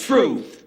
truth.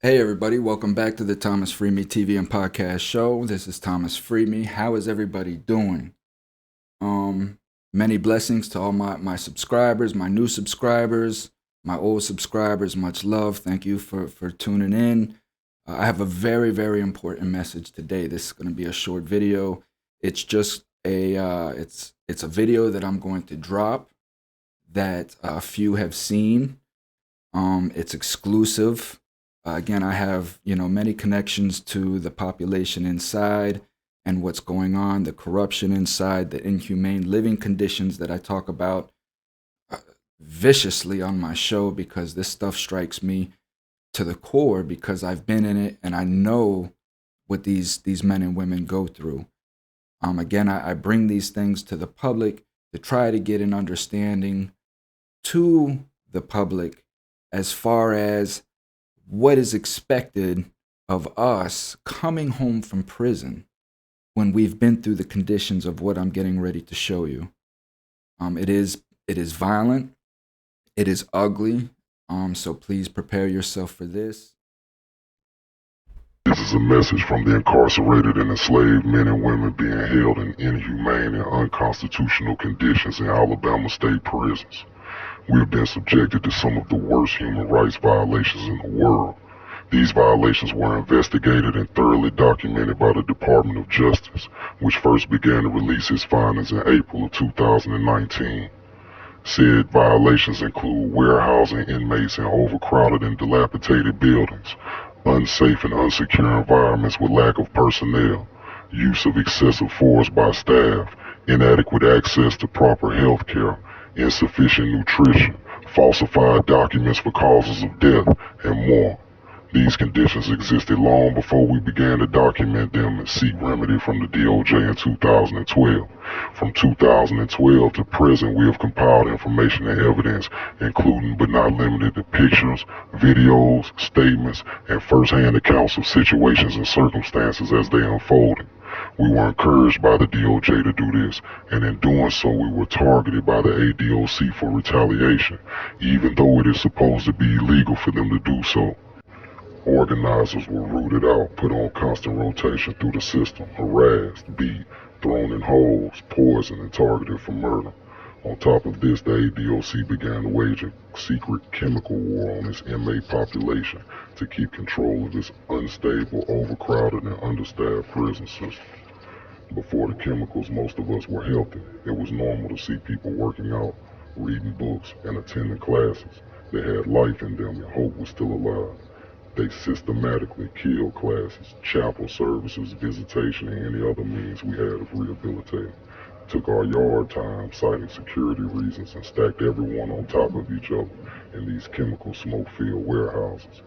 Hey everybody, welcome back to the Thomas FreeMe TV and podcast show. This is Thomas FreeMe. How is everybody doing? Many blessings to all my subscribers, my new subscribers, my old subscribers. Much love. Thank you for tuning in. I have a very, very important message today. This is going to be a short video. It's just it's a video that I'm going to drop that a few have seen. It's exclusive. Again, I have, many connections to the population inside and what's going on, the corruption inside, the inhumane living conditions that I talk about viciously on my show, because this stuff strikes me to the core because I've been in it and I know what these men and women go through. Again, I bring these things to the public to try to get an understanding to the public as far as what is expected of us coming home from prison when we've been through the conditions of what I'm getting ready to show you. It is violent, it is ugly, so please prepare yourself for this. This is a message from the incarcerated and enslaved men and women being held in inhumane and unconstitutional conditions in Alabama state prisons. We have been subjected to some of the worst human rights violations in the world. These violations were investigated and thoroughly documented by the Department of Justice, which first began to release its findings in April of 2019. Said violations include warehousing inmates in overcrowded and dilapidated buildings, unsafe and unsecure environments with lack of personnel, use of excessive force by staff, inadequate access to proper health care, insufficient nutrition, falsified documents for causes of death, and more. These conditions existed long before we began to document them and seek remedy from the DOJ in 2012. From 2012 to present, we have compiled information and evidence, including but not limited to pictures, videos, statements, and first-hand accounts of situations and circumstances as they unfolded. We were encouraged by the DOJ to do this, and in doing so we were targeted by the ADOC for retaliation, even though it is supposed to be illegal for them to do so. Organizers were rooted out, put on constant rotation through the system, harassed, beat, thrown in holes, poisoned, and targeted for murder. On top of this, the ADOC began to wage a secret chemical war on its inmate population to keep control of its unstable, overcrowded, and understaffed prison system. Before the chemicals, most of us were healthy. It was normal to see people working out, reading books, and attending classes. They had life in them and hope was still alive. They systematically killed classes, chapel services, visitation, and any other means we had of rehabilitating. Took our yard time, citing security reasons, and stacked everyone on top of each other in these chemical smoke-filled warehouses.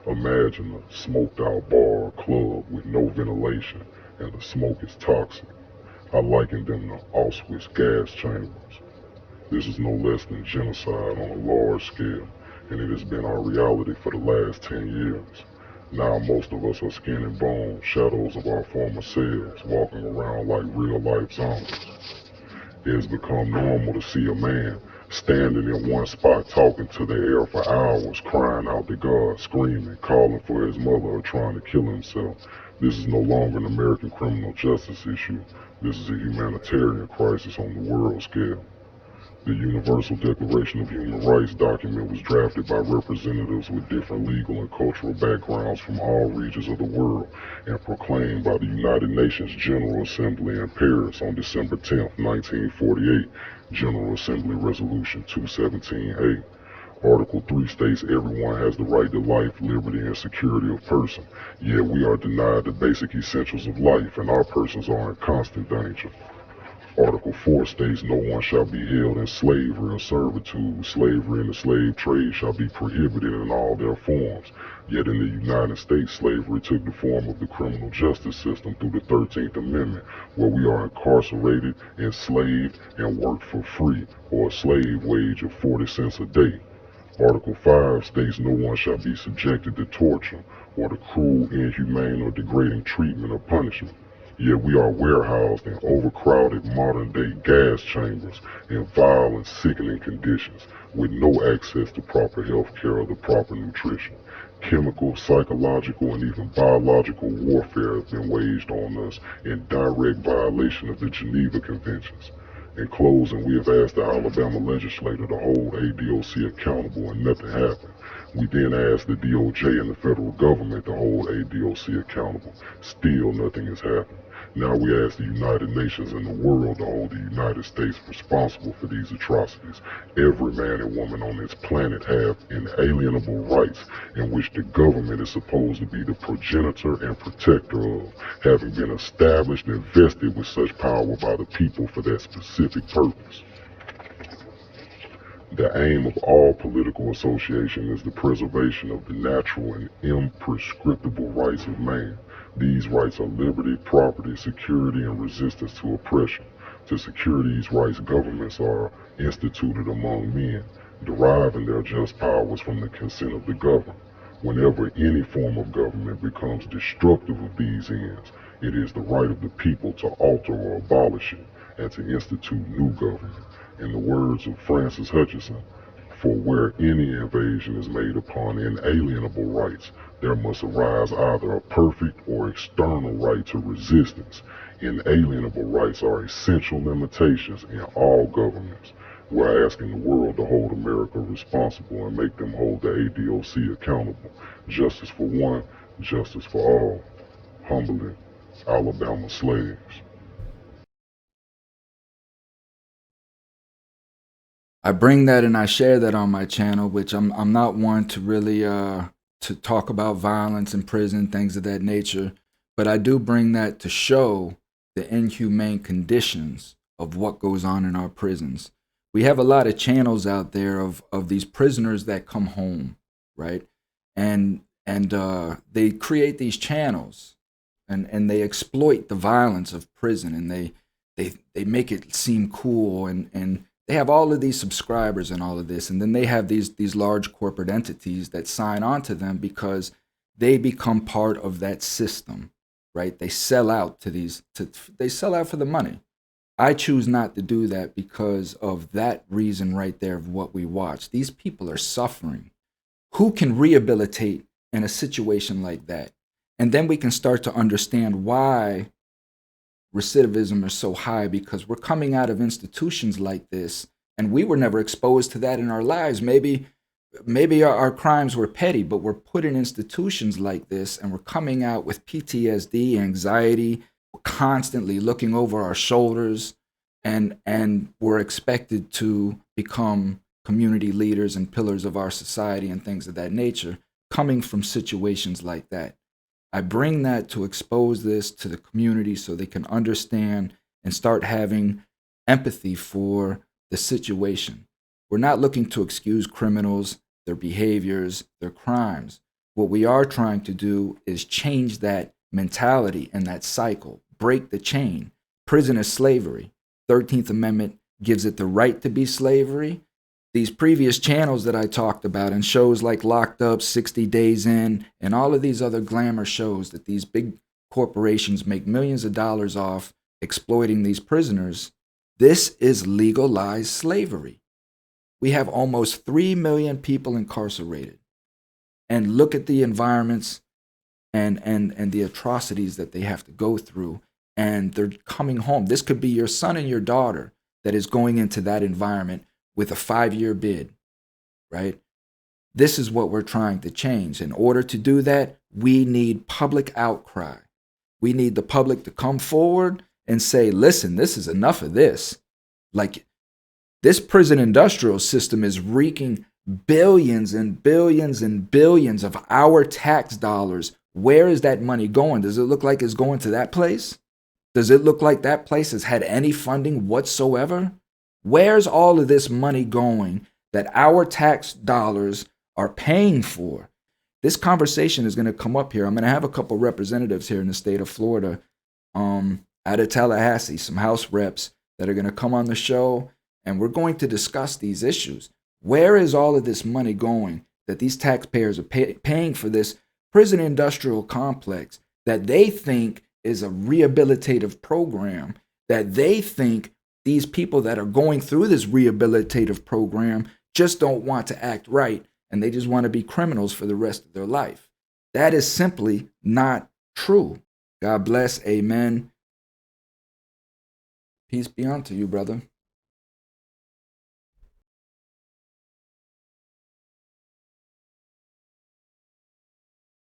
Imagine a smoked-out bar or club with no ventilation, and the smoke is toxic. I likened them to Auschwitz gas chambers. This is no less than genocide on a large scale, and it has been our reality for the last 10 years. Now most of us are skin and bone, shadows of our former selves, walking around like real-life zombies. It has become normal to see a man standing in one spot talking to the air for hours, crying out to God, screaming, calling for his mother, or trying to kill himself. This is no longer an American criminal justice issue. This is a humanitarian crisis on the world scale. The Universal Declaration of Human Rights document was drafted by representatives with different legal and cultural backgrounds from all regions of the world and proclaimed by the United Nations General Assembly in Paris on December 10, 1948, General Assembly Resolution 217A. Article 3 states everyone has the right to life, liberty, and security of person, yet we are denied the basic essentials of life and our persons are in constant danger. Article 4 states no one shall be held in slavery or servitude. Slavery and the slave trade shall be prohibited in all their forms. Yet in the United States, slavery took the form of the criminal justice system through the 13th Amendment, where we are incarcerated, enslaved, and work for free, or a slave wage of 40 cents a day. Article 5 states no one shall be subjected to torture, or to cruel, inhumane, or degrading treatment or punishment. Yet we are warehoused in overcrowded modern-day gas chambers in vile and sickening conditions, with no access to proper health care or the proper nutrition. Chemical, psychological, and even biological warfare has been waged on us in direct violation of the Geneva Conventions. In closing, we have asked the Alabama legislature to hold ADOC accountable and nothing happened. We then asked the DOJ and the federal government to hold ADOC accountable. Still nothing has happened. Now we ask the United Nations and the world to hold the United States responsible for these atrocities. Every man and woman on this planet have inalienable rights in which the government is supposed to be the progenitor and protector of, having been established and vested with such power by the people for that specific purpose. The aim of all political association is the preservation of the natural and imprescriptible rights of man. These rights are liberty, property, security, and resistance to oppression. To secure these rights, governments are instituted among men, deriving their just powers from the consent of the governed. Whenever any form of government becomes destructive of these ends, it is the right of the people to alter or abolish it, and to institute new government. In the words of Francis Hutcheson, for where any invasion is made upon inalienable rights, there must arise either a perfect or external right to resistance. Inalienable rights are essential limitations in all governments. We're asking the world to hold America responsible and make them hold the ADOC accountable. Justice for one, justice for all. Humbly, Alabama slaves. I bring that and I share that on my channel, which I'm not one to really to talk about violence in prison, things of that nature, but I do bring that to show the inhumane conditions of what goes on in our prisons. We have a lot of channels out there of these prisoners that come home, right? And they create these channels and they exploit the violence of prison, and they make it seem cool, and they have all of these subscribers and all of this, and then they have these large corporate entities that sign on to them because they become part of that system, right? They sell out to they sell out for the money. I choose not to do that because of that reason right there of what we watch. These people are suffering. Who can rehabilitate in a situation like that? And then we can start to understand why recidivism is so high, because we're coming out of institutions like this and we were never exposed to that in our lives. Maybe our crimes were petty, but we're put in institutions like this and we're coming out with PTSD, anxiety, constantly looking over our shoulders, and we're expected to become community leaders and pillars of our society and things of that nature, coming from situations like that. I bring that to expose this to the community so they can understand and start having empathy for the situation. We're not looking to excuse criminals, their behaviors, their crimes. What we are trying to do is change that mentality and that cycle, break the chain. Prison is slavery. 13th Amendment gives it the right to be slavery. These previous channels that I talked about and shows like Locked Up, 60 Days In, and all of these other glamour shows that these big corporations make millions of dollars off exploiting these prisoners, this is legalized slavery. We have almost 3 million people incarcerated. And look at the environments and the atrocities that they have to go through. And they're coming home. This could be your son and your daughter that is going into that environment with a 5-year bid, right? This is what we're trying to change. In order to do that, we need public outcry. We need the public to come forward and say, listen, this is enough of this. Like, this prison industrial system is wreaking billions and billions and billions of our tax dollars. Where is that money going? Does it look like it's going to that place? Does it look like that place has had any funding whatsoever? Where's all of this money going that our tax dollars are paying for? This conversation is going to come up here. I'm going to have a couple representatives here in the state of Florida, out of Tallahassee, some House reps that are going to come on the show, and we're going to discuss these issues. Where is all of this money going that these taxpayers are paying for this prison industrial complex that they think is a rehabilitative program, that they think these people that are going through this rehabilitative program just don't want to act right and they just want to be criminals for the rest of their life. That is simply not true. God bless. Amen. Peace be unto you, brother.